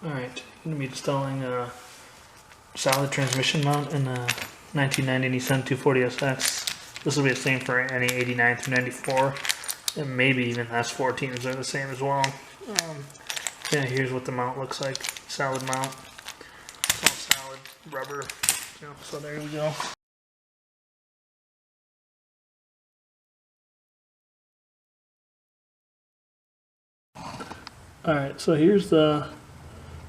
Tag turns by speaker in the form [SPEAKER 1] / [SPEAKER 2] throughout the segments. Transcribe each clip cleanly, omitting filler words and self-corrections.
[SPEAKER 1] Alright, I'm going to be installing a solid transmission mount in a 1990 Nissan 240SX. This will be the same for any 89 through 94, and maybe even S14s are the same as well. Yeah, here's what the mount looks like. Solid mount. It's all solid rubber. So there we go. Alright, so here's the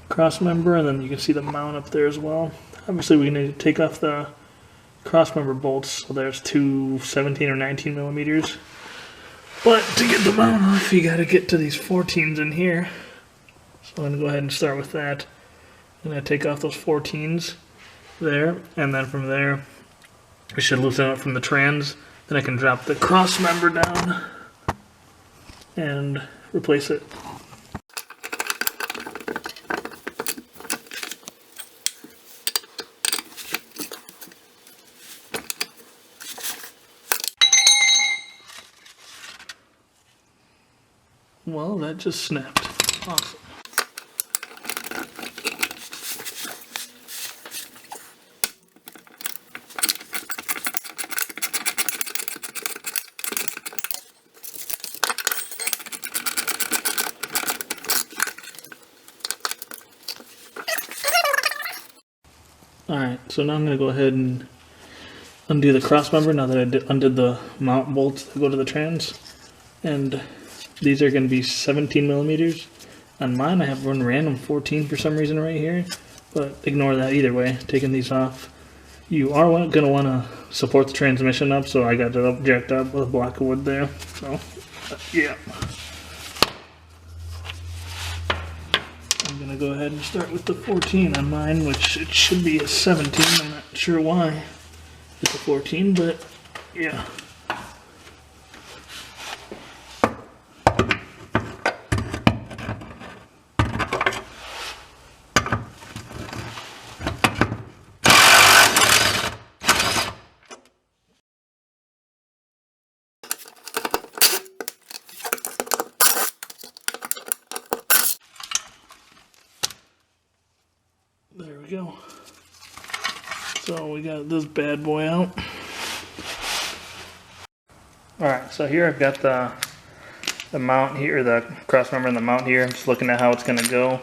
[SPEAKER 1] cross member, and then you can see the mount up there as well. Obviously we need to take off the cross member bolts, so there's two 17 or 19 millimeters. But to get the mount off, you gotta get to these 14s in here. So I'm gonna go ahead and start with that. I'm gonna take off those 14s there, and then from there, we should loosen it from the trans. Then I can drop the cross member down and replace it. Well, that just snapped. Awesome. Alright, so now I'm going to go ahead and undo the cross member now that I undid the mount bolts that go to the trans. And these are going to be 17 millimeters. On mine I have one random 14 for some reason right here, but ignore that either way, taking these off. You are going to want to support the transmission up, so I got it up, jacked up with a block of wood there. So, yeah. I'm going to go ahead and start with the 14 on mine, which it should be a 17. I'm not sure why it's a 14, but yeah. There we go. So we got this bad boy out. Alright, so here I've got the mount here, the cross member and the mount here. I'm just looking at how it's going to go.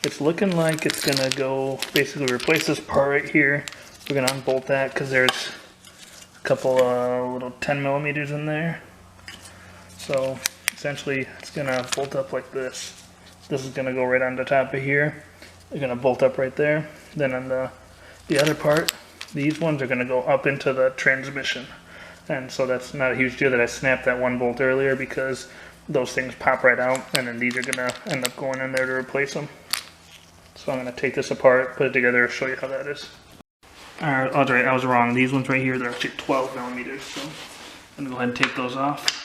[SPEAKER 1] It's looking like it's going to go, basically replace this part right here. We're going to unbolt that because there's a couple little 10 millimeters in there. So essentially it's going to bolt up like this. This is going to go right on the top of here. They're going to bolt up right there. Then on the other part, these ones are going to go up into the transmission. And so that's not a huge deal that I snapped that one bolt earlier, because those things pop right out, and then these are going to end up going in there to replace them. So I'm going to take this apart, put it together, and show you how that is. Alright, that's right, I was wrong. These ones right here, they're actually 12 millimeters. So I'm going to go ahead and take those off.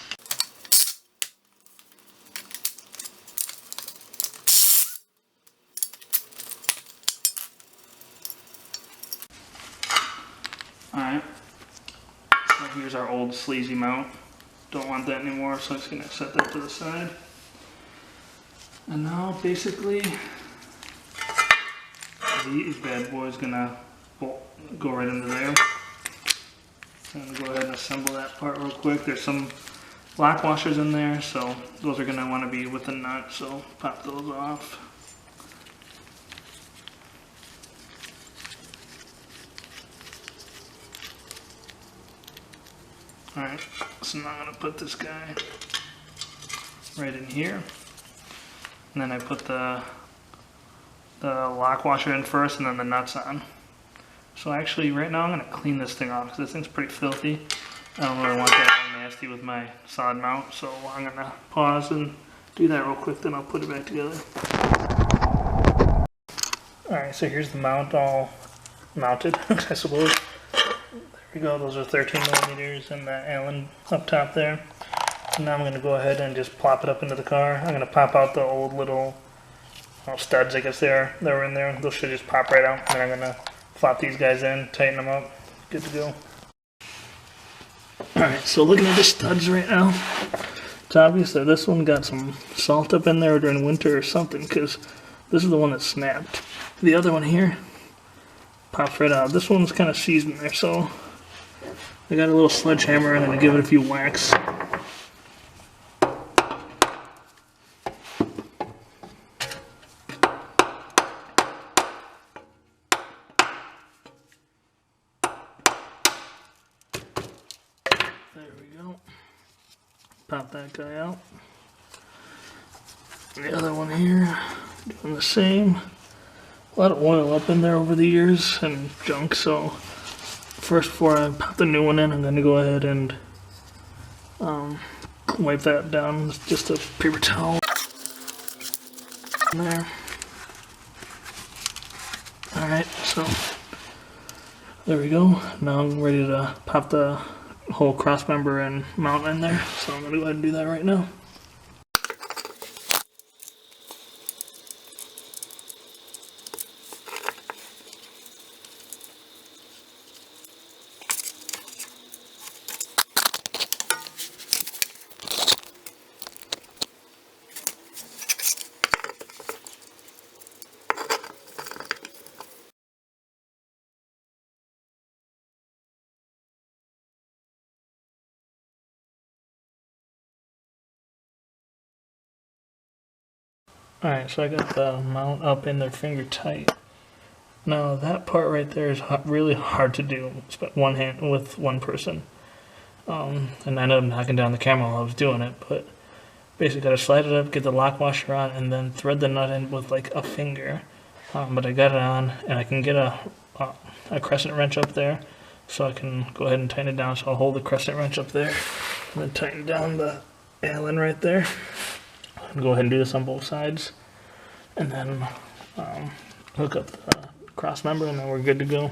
[SPEAKER 1] Alright, so here's our old sleazy mount. Don't want that anymore, so I'm just going to set that to the side. And now basically, these bad boys going to go right into there. I'm going to go ahead and assemble that part real quick. There's some lock washers in there, so those are going to want to be with the nut, so pop those off. Alright, so now I'm going to put this guy right in here. And then I put the lock washer in first and then the nuts on. So actually right now I'm going to clean this thing off because this thing's pretty filthy. I don't really want that all nasty with my solid mount, so I'm going to pause and do that real quick, then I'll put it back together. Alright, so here's the mount all mounted, I suppose. There we go, those are 13 millimeters and that Allen up top there. So now I'm going to go ahead and just plop it up into the car. I'm going to pop out the old little studs, I guess that were in there. Those should just pop right out. And then I'm going to flop these guys in, tighten them up, good to go. Alright, so looking at the studs right now, it's obvious that this one got some salt up in there during winter or something, because This is the one that snapped. The other one here pops right out. This one's kind of seized in there, so I got a little sledgehammer and I'm gonna give it a few whacks. There we go. Pop that guy out. The other one here, doing the same. A lot of oil up in there over the years and junk, so first before I pop the new one in, I'm going to go ahead and wipe that down with just a paper towel in there. Alright, so there we go. Now I'm ready to pop the whole cross member and mount in there, so I'm going to go ahead and do that right now. Alright, so I got the mount up in there finger tight. Now that part right there is really hard to do with one person. And I ended up knocking down the camera while I was doing it, but basically got to slide it up, get the lock washer on, and then thread the nut in with like a finger. But I got it on, and I can get a crescent wrench up there, so I can go ahead and tighten it down. So I'll hold the crescent wrench up there, and then tighten down the Allen right there. And go ahead and do this on both sides, and then hook up the cross member, and then we're good to go.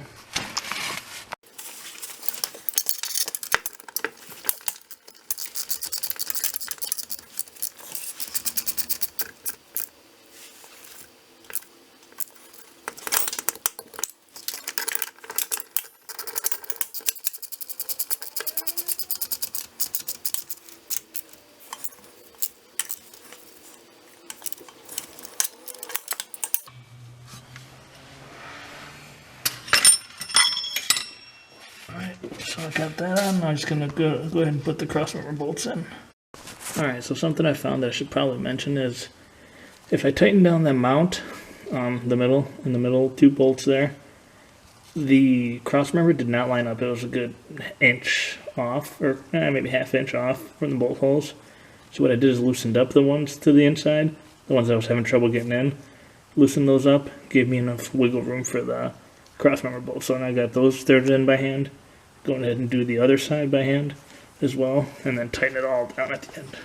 [SPEAKER 1] So I got that on. I'm just gonna go ahead and put the crossmember bolts in. Alright, so something I found that I should probably mention is if I tighten down that mount, in the middle 2 bolts there, the crossmember did not line up. It was a good inch off, or maybe ½ inch off from the bolt holes. So what I did is loosened up the ones to the inside, the ones that I was having trouble getting in. Loosened those up, gave me enough wiggle room for the crossmember bolts. So now I got those threaded in by hand. Going ahead and do the other side by hand as well, and then tighten it all down at the end.